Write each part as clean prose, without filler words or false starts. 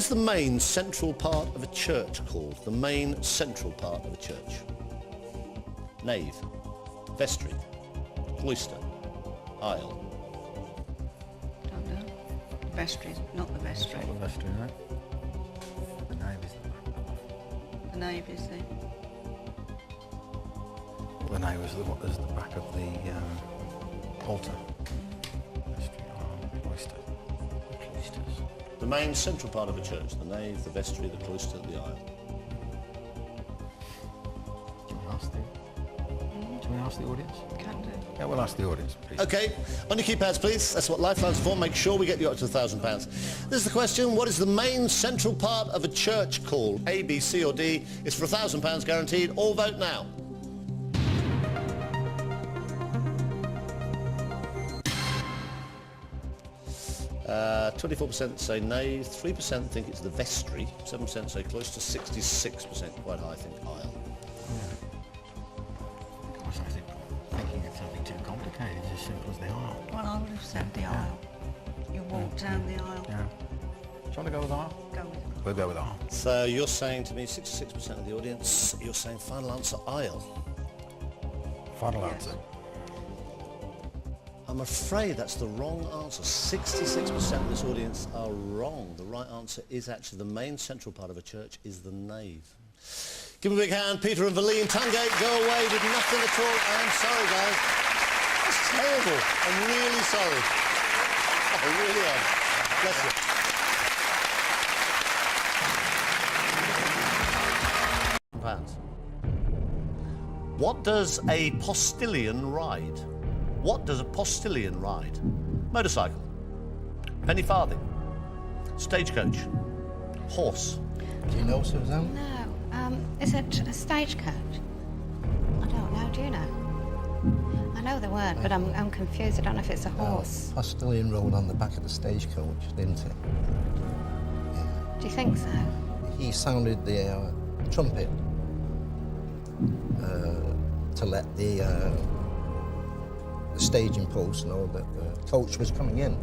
is the main central part of a church called? The main central part of a church. Nave, vestry, cloister, aisle. Don't know. Vestry, not the vestry. Not the vestry, no. The nave is The nave is the... the nave is the back of the altar. Vestry, cloister. Cloisters. The main central part of a church. The nave, the vestry, the cloister, the aisle. Do you want to ask the audience? Can do. Yeah, we'll ask the audience, please. Okay, on your keypads, please. That's what Lifeline's for. Make sure we get you up to £1,000. This is the question. What is the main central part of a church called? A, B, C or D? It's for £1,000 guaranteed. All vote now. Uh, 24% say nave, 3% think it's the vestry, 7% say cloister, 66%, quite high, think aisle. I was thinking of something too complicated, it's as simple as the aisle. Well, I would have said the aisle. You walk down the aisle. Yeah. Do you want to go with aisle? Go with it. We'll go with aisle. So you're saying to me, 66% of the audience, you're saying final answer, aisle. Final Yes. answer. I'm afraid that's the wrong answer. 66% of this audience are wrong. The right answer is actually the main central part of a church is the nave. Give a big hand, Peter and Valine. Tangate go away with nothing at all. I'm sorry, guys. That's terrible. I'm really sorry. I really am. Bless you. Pounds. What does a postilion ride? What does a postilion ride? Motorcycle, penny farthing, stagecoach, horse. Do you know, Suzanne? No. Is it a stagecoach? I don't know. Do you know? I know the word, but I'm confused. I don't know if it's a horse. Postilion rode on the back of the stagecoach, didn't he? Yeah. Do you think so? He sounded the trumpet to let the staging post know that the coach was coming in.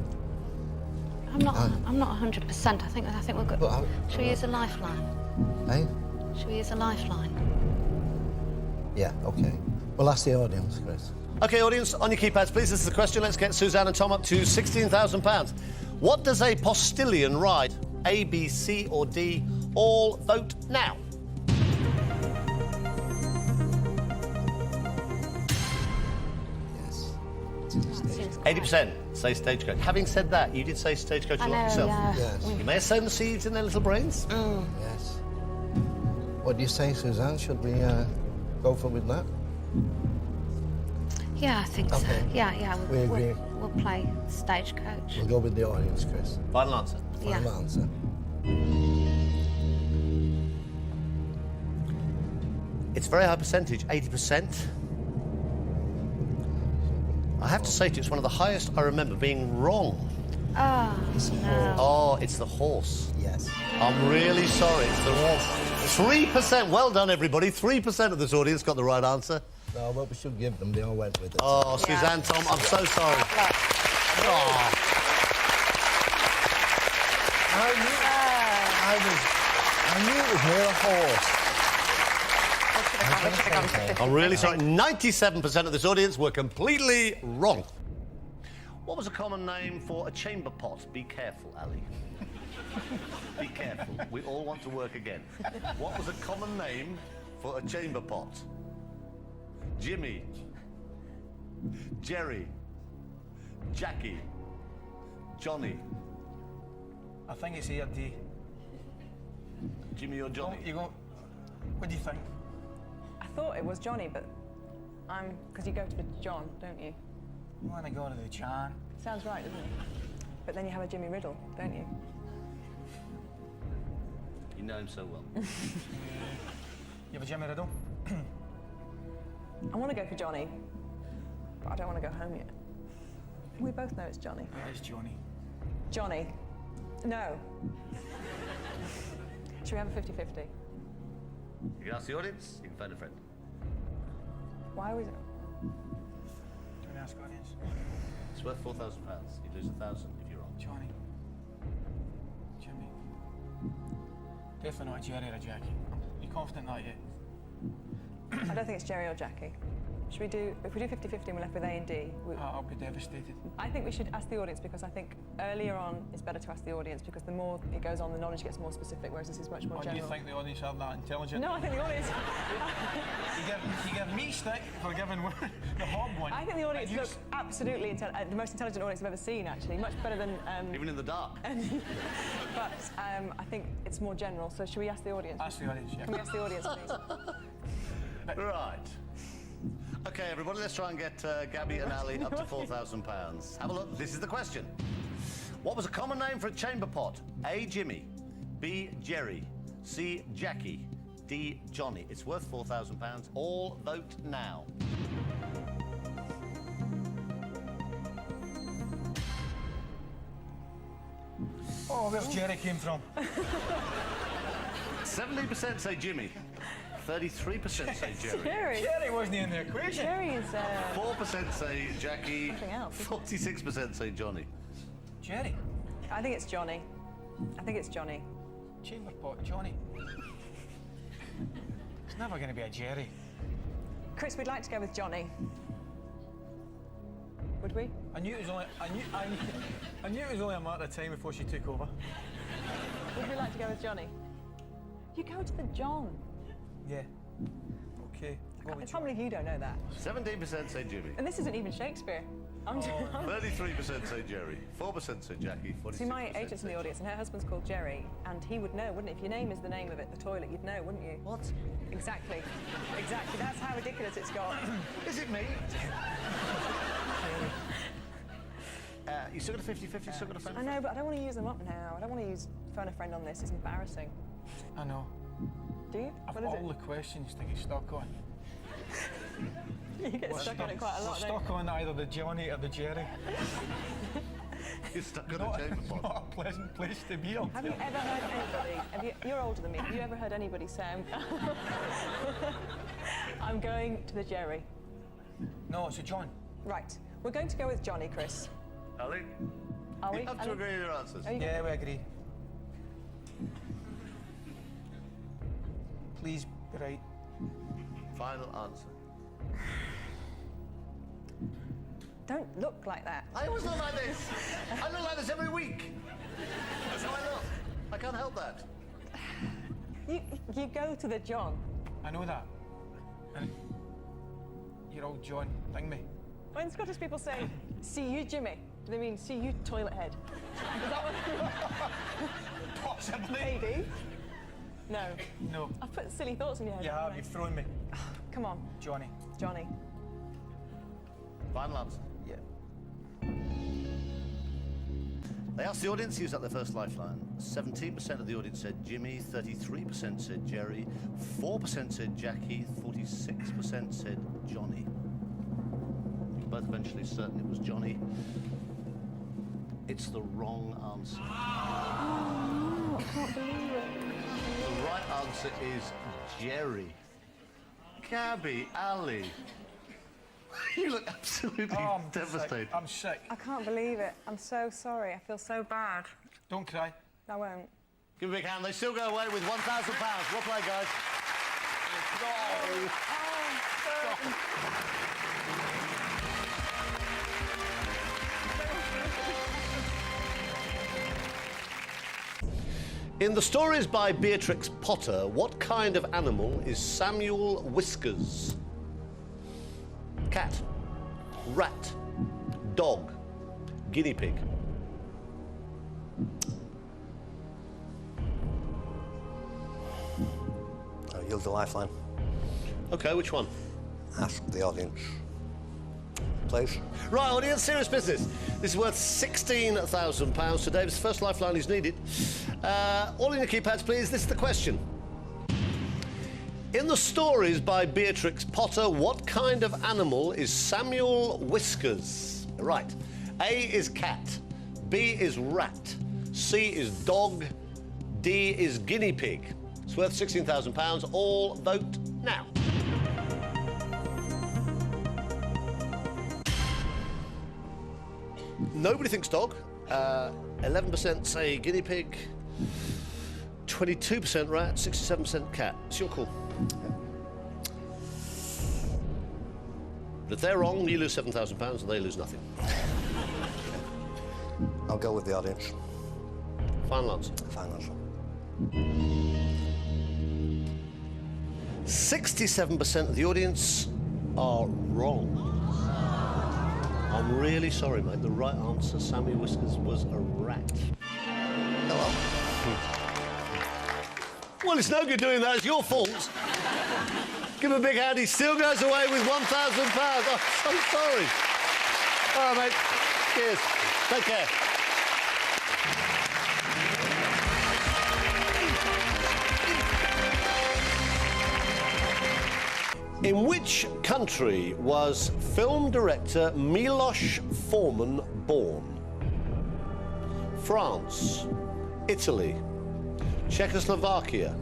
I'm not 100%. I think we're good. Shall we use a lifeline? Eh? Shall we use a lifeline? Yeah, okay. We'll ask the audience, Chris. OK, audience, on your keypads, please. This is the question. Let's get Suzanne and Tom up to £16,000. What does a postilion ride? A, B, C or D? All vote now. Yes. 80% say stagecoach. Having said that, you did say stagecoach a lot yourself. Yeah. Yes. You may have sown the seeds in their little brains. Yes. What do you say, Suzanne? Should we go for with that? Yeah, I think so. Okay. Yeah. We agree. We'll play stagecoach. We'll go with the audience, Chris. Final answer. Final answer. It's a very high percentage, 80%. I have to say to you, it's one of the highest I remember being wrong. Oh, no. Oh, it's the horse. Yes. I'm really sorry, it's the horse. 3%, well done everybody, 3% of this audience got the right answer. No, but we should give them, they all went with it. Oh, Suzanne, Tom, I'm so sorry. Oh. I knew it was near a horse. I'm really sorry. 97% of this audience were completely wrong. What was a common name for a chamber pot? Be careful, Ali. Be careful. We all want to work again. What was a common name for a chamber pot? Jimmy, Jerry, Jackie, Johnny. I think it's here, D. Jimmy or Johnny? You go. What do you think? I thought it was Johnny, but because you go to the John, don't you? You want to go to the Chan? Sounds right, doesn't it? But then you have a Jimmy Riddle, don't you? You know him so well. You have a Jimmy Riddle? I want to go for Johnny, but I don't want to go home yet. We both know it's Johnny. It is Johnny. Johnny. No. Should we have a 50-50? You can ask the audience, you can phone a friend. Why was it? Do you want to ask audience? It's worth £4,000. You lose 1,000 if you're wrong. Johnny. Jimmy. Definitely not a Jerry or a Jackie. Are you confident in that yet? I don't think it's Jerry or Jackie. Should we do, if we do 50-50 and we're left with A and D, I'll be devastated. I think we should ask the audience, because I think earlier on it's better to ask the audience, because the more it goes on, the knowledge gets more specific, whereas this is much more Oh, do general. you think the audience are that intelligent? No, I think the audience... You give me stick for giving the hob one. I think the audience look absolutely the most intelligent audience I've ever seen, actually. Much better than... Even in the dark. but I think it's more general, so should we ask the audience? Ask the audience, yeah. Can we ask the audience, please? Right. Okay, everybody, let's try and get Gabby and Ali up to £4,000. Have a look. This is the question. What was a common name for a chamber pot? A, Jimmy. B, Jerry. C, Jackie. D, Johnny. It's worth £4,000. All vote now. Oh, where's Jerry came from? 70% say Jimmy. 33% say Jerry. Jerry. Jerry wasn't in the equation. Jerry is... 4% say Jackie. Something else, isn't 46% say Johnny. Jerry. I think it's Johnny. I think it's Johnny. Chamber pot, Johnny. It's never going to be a Jerry. Chris, we'd like to go with Johnny. Would we? I knew it was only a matter of time before she took over. Would we like to go with Johnny? You go to the John. Yeah. Okay. Go I with can't believe you don't know that. 17% say Jimmy. And this isn't even Shakespeare. I'm 33% say Jerry. 4% say Jackie. 46% See, my agent's in the audience, and her husband's called Jerry, and he would know, wouldn't he? If your name is the name of it, the toilet, you'd know, wouldn't you? What? Exactly. Exactly. That's how ridiculous it's got. Is it me? You still got a 50-50, still got a phone? I know, but I don't want to use them up now. I don't want to use phone a friend on this. It's embarrassing. I know. Do you? Of What is all the questions to get stuck on. it? You get stuck on it quite a lot, We're don't stuck on either the Johnny or the Jerry. You're stuck on Not, a chamber pot. not a pleasant place to be. Have you ever heard anybody, you're older than me, have you ever heard anybody say, I'm going to the Jerry? No, it's a John. Right, we're going to go with Johnny, Chris. Ali? Are we? You have to Ali? agree with your answers. Are you- Yeah, we agree. Please be right. Final answer. Don't look like that. I always look like this. I look like this every week. That's how I look. I can't help that. You go to the John. I know that. And your old John thing me. When Scottish people say, see you, Jimmy, do they mean see you, toilet head? Is that what? Possibly. Maybe. No. No. I've put silly thoughts in your head. You have. haven't I? You've thrown me. Come on, Johnny. Johnny. Final answer. Yeah. They asked the audience to use up their first lifeline. 17% of the audience said Jimmy, 33% said Jerry, 4% said Jackie, 46% said Johnny. You're both eventually certain it was Johnny. It's the wrong answer. Oh, I can't believe it. The right answer is Jerry. Gabby, Ali. You look absolutely I'm devastated. Sick. I'm sick. I can't believe it. I'm so sorry. I feel so bad. Don't cry. I won't. Give me a big hand. They still go away with £1,000. Well played, guys. In the stories by Beatrix Potter, what kind of animal is Samuel Whiskers? Cat, rat, dog, guinea pig. I'll yield the lifeline. Okay, which one? Ask the audience. Please. Right, audience, serious business. This is worth £16,000 today. This first lifeline is needed. All in your keypads, please. This is the question. In the stories by Beatrix Potter, what kind of animal is Samuel Whiskers? Right. A is cat. B is rat. C is dog. D is guinea pig. It's worth £16,000. All vote now. Nobody thinks dog. 11% say guinea pig. 22% rat, 67% cat. It's your call. But if they're wrong, you lose £7,000 and they lose nothing. I'll go with the audience. Final answer. Final answer. 67% of the audience are wrong. I'm really sorry, mate. The right answer, Sammy Whiskers, was a rat. Hello. Well, it's no good doing that. It's your fault. Give him a big hand. He still goes away with £1,000. I'm so sorry. All right, mate. Cheers. Take care. In which country was film director Milos Forman born? France, Italy, Czechoslovakia,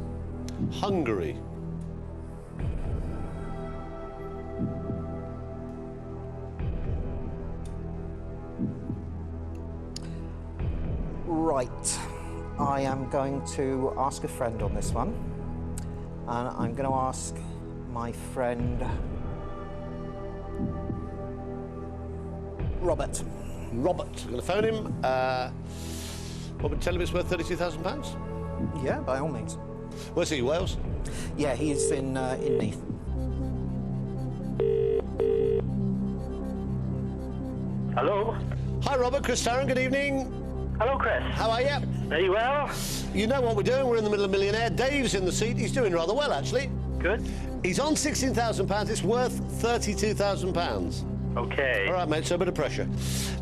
Hungary. Right. I am going to ask a friend on this one. And I'm going to ask my friend Robert. Robert. I'm going to phone him. Robert, tell him it's worth £32,000. Yeah, by all means. Where's he, Wales? Yeah, he's in Neath. Hello? Hi, Robert. Chris Tarrant, good evening. Hello, Chris. How are you? Very well. You know what we're doing. We're in the middle of Millionaire. Dave's in the seat. He's doing rather well, actually. Good. He's on £16,000. It's worth £32,000. Okay. All right, mate, so a bit of pressure.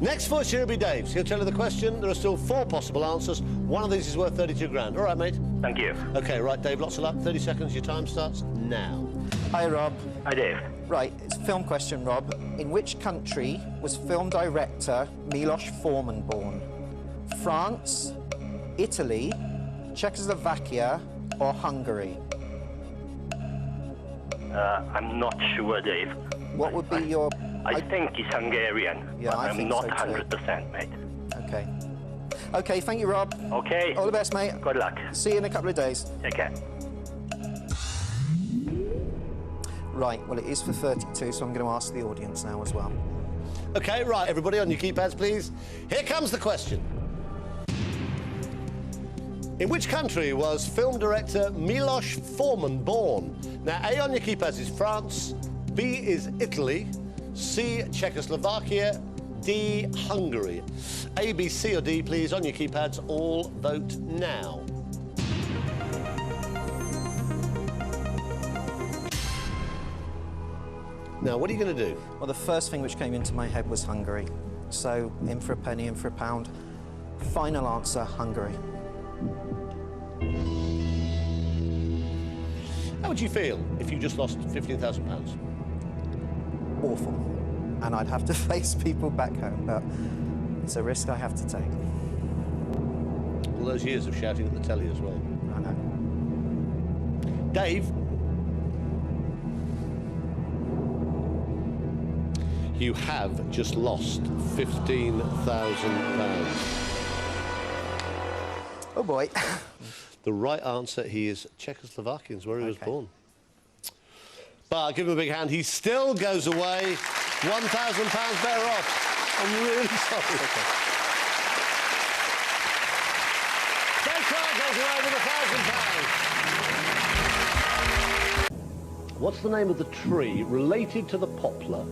Next voice here will be Dave's. He'll tell you the question. There are still 4 possible answers. One of these is worth 32 grand. All right, mate? Thank you. OK, right, Dave, lots of luck. 30 seconds. Your time starts now. Hi, Rob. Hi, Dave. Right, it's a film question, Rob. In which country was film director Milos Forman born? France, Italy, Czechoslovakia, or Hungary? I'm not sure, Dave. What would be your... I think he's Hungarian, Yeah, but I I'm think not so too. 100%, mate. Okay. Okay, thank you, Rob. Okay. All the best, mate. Good luck. See you in a couple of days. Take care. Right, well, it is for 32, so I'm going to ask the audience now as well. OK, right, everybody on your keypads, please. Here comes the question. In which country was film director Milos Forman born? Now, A on your keypads is France, B is Italy, C, Czechoslovakia, D, Hungary. A, B, C or D, please, on your keypads. All vote now. Now, what are you going to do? Well, the first thing which came into my head was Hungary. So, in for a penny, in for a pound. Final answer, Hungary. How would you feel if you just lost £15,000? Awful. And I'd have to face people back home, but it's a risk I have to take. All those years of shouting at the telly as well. I know. Dave? You have just lost £15,000. Oh, boy. The right answer, he is Czechoslovakian, where he was born. But I'll give him a big hand. He still goes away £1,000 better off. I'm really sorry. Dave Clark goes away with £1,000. What's the name of the tree related to the poplar,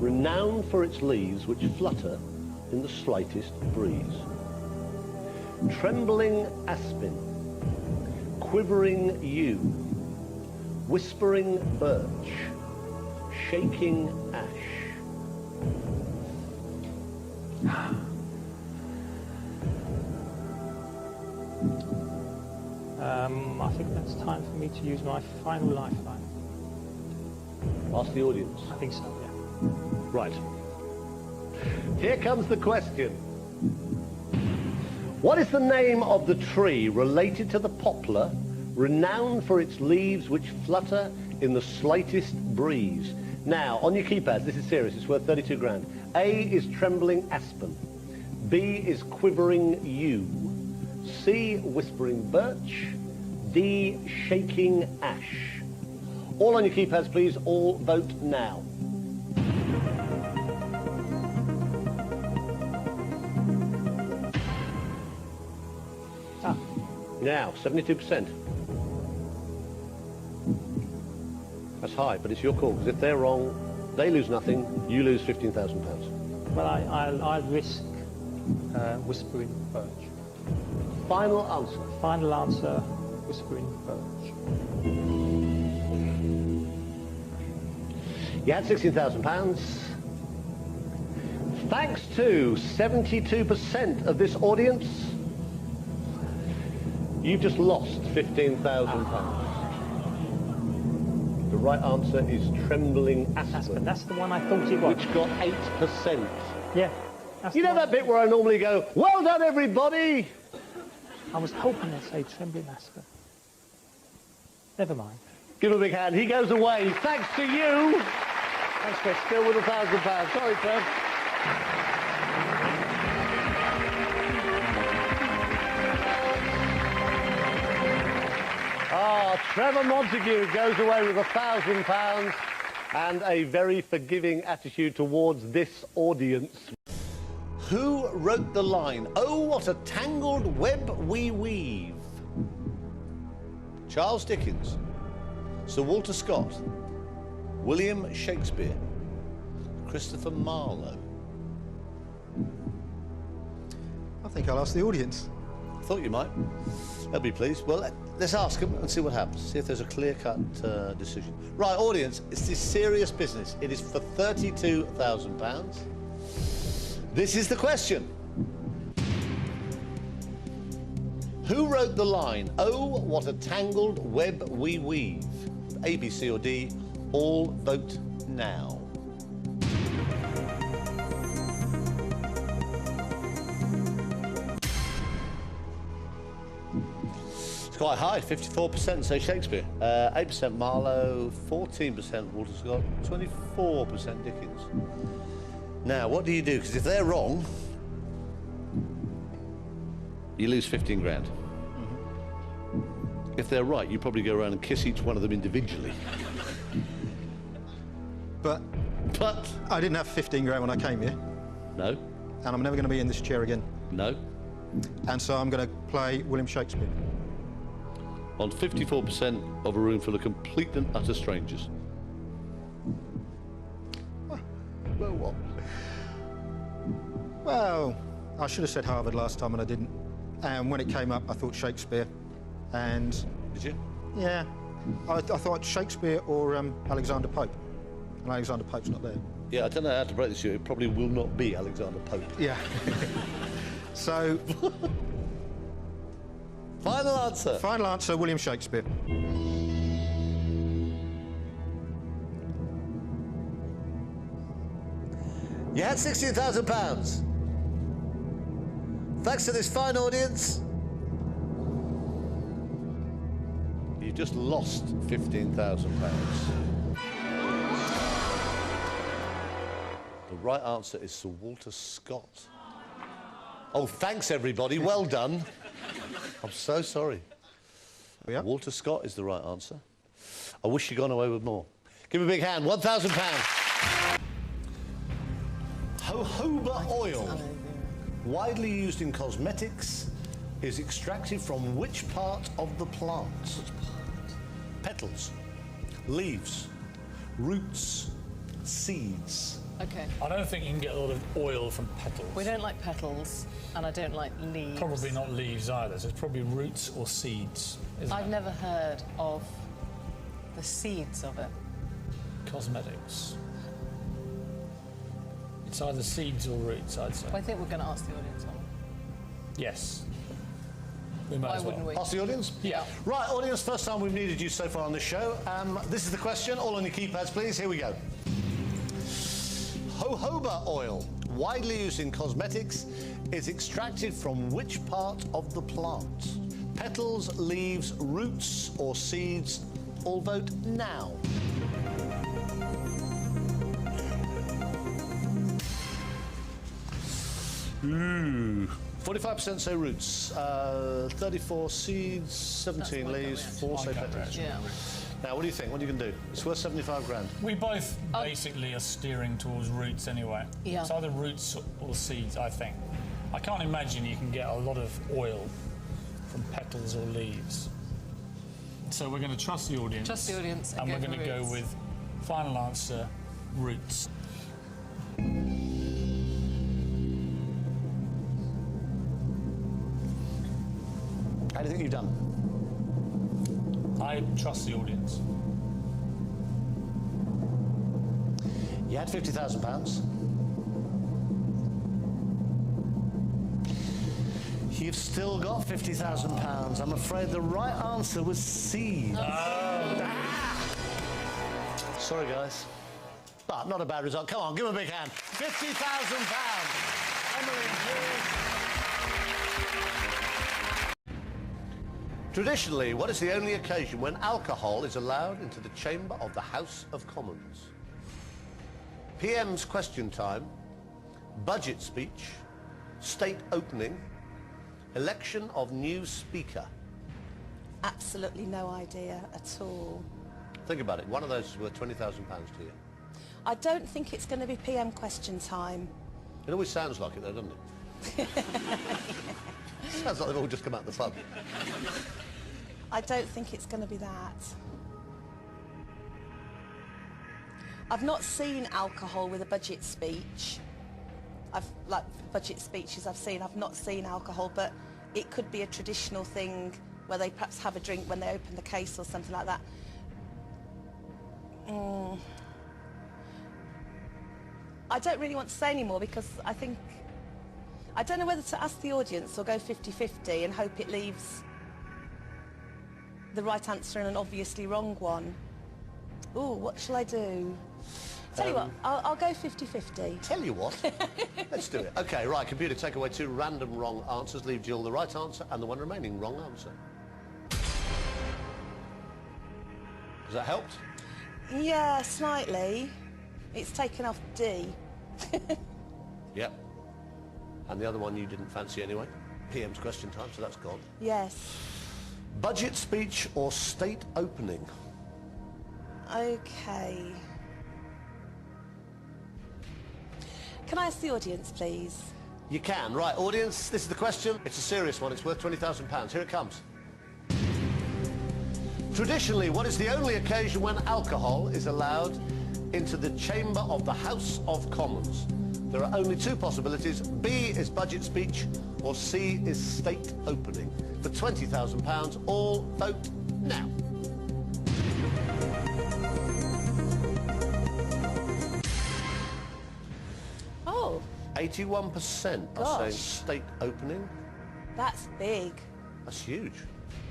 renowned for its leaves which flutter in the slightest breeze? Trembling aspen, quivering yew, whispering birch, shaking ash. I think that's time for me to use my final lifeline. Ask the audience. I think so, yeah. Right. Here comes the question. What is the name of the tree related to the poplar, renowned for its leaves which flutter in the slightest breeze? Now, on your keypads, this is serious, it's worth 32 grand. A is trembling aspen. B is quivering yew. C, whispering birch. D, shaking ash. All on your keypads, please. All vote now. Now, 72%. That's high, but it's your call, because if they're wrong, they lose nothing, you lose £15,000. Well, I'll risk whispering birch. Final answer. Final answer, whispering birch. You had £16,000. Thanks to 72% of this audience, you've just lost £15,000. The right answer is trembling aspen. That's the one I thought it was. Which got 8%. Yeah. You know that bit where I normally go, well done everybody? I was hoping they'd say trembling aspen. Never mind. Give him a big hand. He goes away. Thanks to you. Thanks, Chris. Still with £1,000. Sorry, Trev. Trevor Montague goes away with £1,000 and a very forgiving attitude towards this audience. Who wrote the line, "Oh, what a tangled web we weave"? Charles Dickens, Sir Walter Scott, William Shakespeare, Christopher Marlowe. I think I'll ask the audience. Thought you might. They'll be pleased. Well, let's ask them and see what happens. See if there's a clear-cut decision. Right, audience, it's this serious business. It is for £32,000. This is the question. Who wrote the line, "Oh, what a tangled web we weave"? A, B, C or D, all vote now. It's quite high, 54% say Shakespeare, 8% Marlowe, 14% Walter Scott, 24% Dickens. Now, what do you do? Because if they're wrong, you lose 15 grand. If they're right, you probably go around and kiss each one of them individually. But I didn't have 15 grand when I came here. No. And I'm never going to be in this chair again. No. And so I'm going to play William Shakespeare. On 54% of a room full of complete and utter strangers. Well, what? Well, I should have said Harvard last time and I didn't. And when it came up, I thought Shakespeare. And... Did you? Yeah. I thought Shakespeare or Alexander Pope. And Alexander Pope's not there. Yeah, I don't know how to break this to you. It probably will not be Alexander Pope. Yeah. So... Final answer. Final answer, William Shakespeare. You had £16,000. Thanks to this fine audience, you've just lost £15,000. The right answer is Sir Walter Scott. Oh, thanks, everybody. Well done. I'm so sorry. Yeah. Walter Scott is the right answer. I wish you'd gone away with more. Give me a big hand. £1,000. Jojoba oil, widely used in cosmetics, is extracted from which part of the plant? Petals, leaves, roots, seeds. Okay. I don't think you can get a lot of oil from petals. We don't like petals, and I don't like leaves. Probably not leaves either, so it's probably roots or seeds, isn't I've it? never heard of the seeds of it. Cosmetics. It's either seeds or roots, I'd say. Well, I think we're going to ask the audience on. Yes. We might Why as well. wouldn't we? Ask the audience? Yeah. Right, audience, first time we've needed you so far on this show. This is the question. All on your keypads, please. Here we go. Jojoba oil, widely used in cosmetics, is extracted from which part of the plant? Petals, leaves, roots or seeds? All vote now. Ooh. 45% say roots, 34 seeds, 17 leaves, 4 say petals. Yeah. Now, what do you think? What are you going to do? It's worth 75 grand. We both basically are steering towards roots anyway. Yeah. It's either roots or seeds, I think. I can't imagine you can get a lot of oil from petals or leaves. So we're going to trust the audience. Trust the audience And we're going to go with final answer, roots. How do you think you've done? I trust the audience. You had £50,000. You've still got £50,000. I'm afraid the right answer was seeds. Sorry, guys. But not a bad result. Come on, give him a big hand. £50,000. Emily, please. Traditionally, what is the only occasion when alcohol is allowed into the chamber of the House of Commons? PM's question time, budget speech, state opening, election of new speaker. Absolutely no idea at all. Think about it. One of those is worth £20,000 to you. I don't think it's going to be PM question time. It always sounds like it, though, doesn't it? Sounds like they've all just come out the pub. I don't think it's going to be that. I've not seen alcohol with a budget speech. Like budget speeches I've not seen alcohol, but it could be a traditional thing where they perhaps have a drink when they open the case or something like that. I don't really want to say anymore because I don't know whether to ask the audience or go 50-50 and hope it leaves the right answer and an obviously wrong one. Ooh, what shall I do? Tell you what, I'll go 50-50. Tell you what? Let's do it. OK, right, computer, take away 2 random wrong answers. Leave Jill the right answer and the one remaining wrong answer. Has that helped? Yeah, slightly. It's taken off D. Yep. And the other one you didn't fancy anyway. PM's question time, so that's gone. Yes. Budget speech or state opening? OK. Can I ask the audience, please? You can. Right, audience, this is the question. It's a serious one. It's worth £20,000. Here it comes. Traditionally, what is the only occasion when alcohol is allowed into the chamber of the House of Commons? There are only 2 possibilities. B is budget speech or C is state opening. For £20,000, all vote now. Oh. 81% are saying state opening. That's big. That's huge.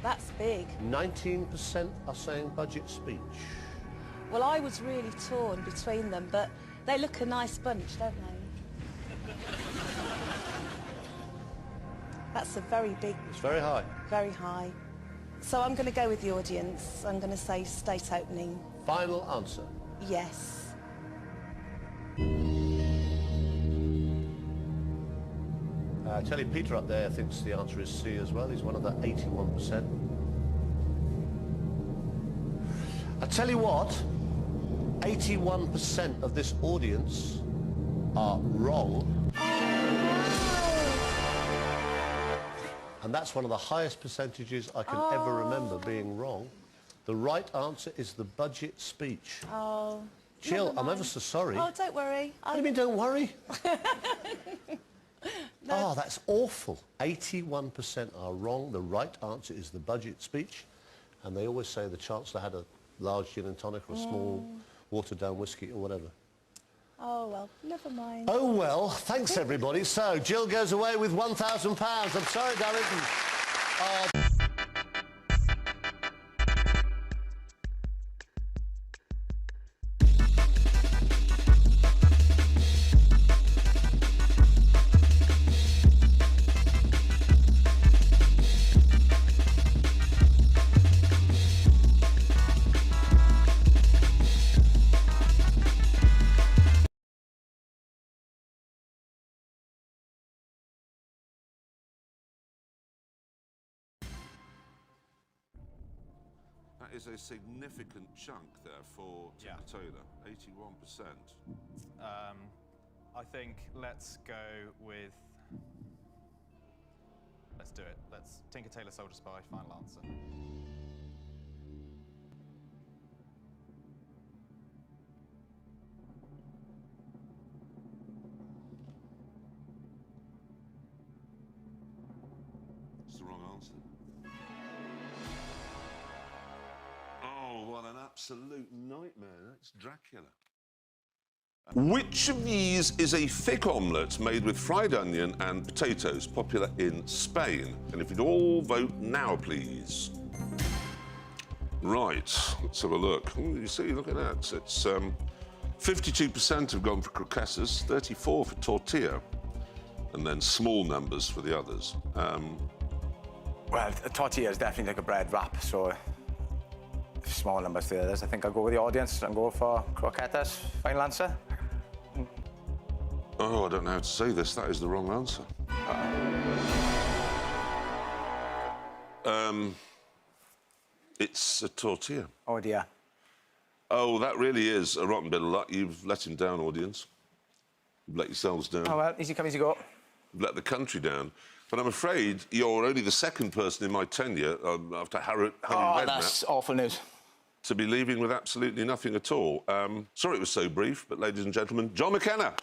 That's big. 19% are saying budget speech. Well, I was really torn between them, but they look a nice bunch, don't they? That's a very big... It's very high. Very high. So I'm going to go with the audience. I'm going to say state opening. Final answer. Yes. I tell you, Peter up there thinks the answer is C as well. He's one of the 81%. I tell you what, 81% of this audience are wrong. And that's one of the highest percentages I can ever remember being wrong. The right answer is the budget speech. Oh. Jill, I'm ever so sorry. Oh, don't worry. What do you mean, don't worry? Oh, that's awful. 81% are wrong. The right answer is the budget speech. And they always say the Chancellor had a large gin and tonic or a small watered-down whiskey or whatever. Oh, well, never mind. Oh, well, thanks, everybody. So, Jill goes away with £1,000. I'm sorry, Darren. is a significant chunk there for Tinker Tailor, 81%. I think let's go with... Let's do it. Let's Tinker Tailor Soldier Spy, final answer. It's the wrong answer. Oh, what an absolute nightmare. That's Dracula. Which of these is a thick omelette made with fried onion and potatoes, popular in Spain? And if you'd all vote now, please. Right, let's have a look. Ooh, you see, look at that. It's 52% have gone for croquetas, 34 for tortilla, and then small numbers for the others. Well, a tortilla is definitely like a bread wrap, so small numbers to the others. I think I'll go with the audience and go for croquetas. Final answer. Oh, I don't know how to say this. That is the wrong answer. It's a tortilla. Oh, dear. Oh, that really is a rotten bit of luck. You've let him down, audience. You've let yourselves down. Oh, well, easy come, easy go. You've let the country down. But I'm afraid you're only the second person in my tenure, after Harry Redknapp, that's awful news. to be leaving with absolutely nothing at all. Sorry it was so brief, but ladies and gentlemen, John McKenna.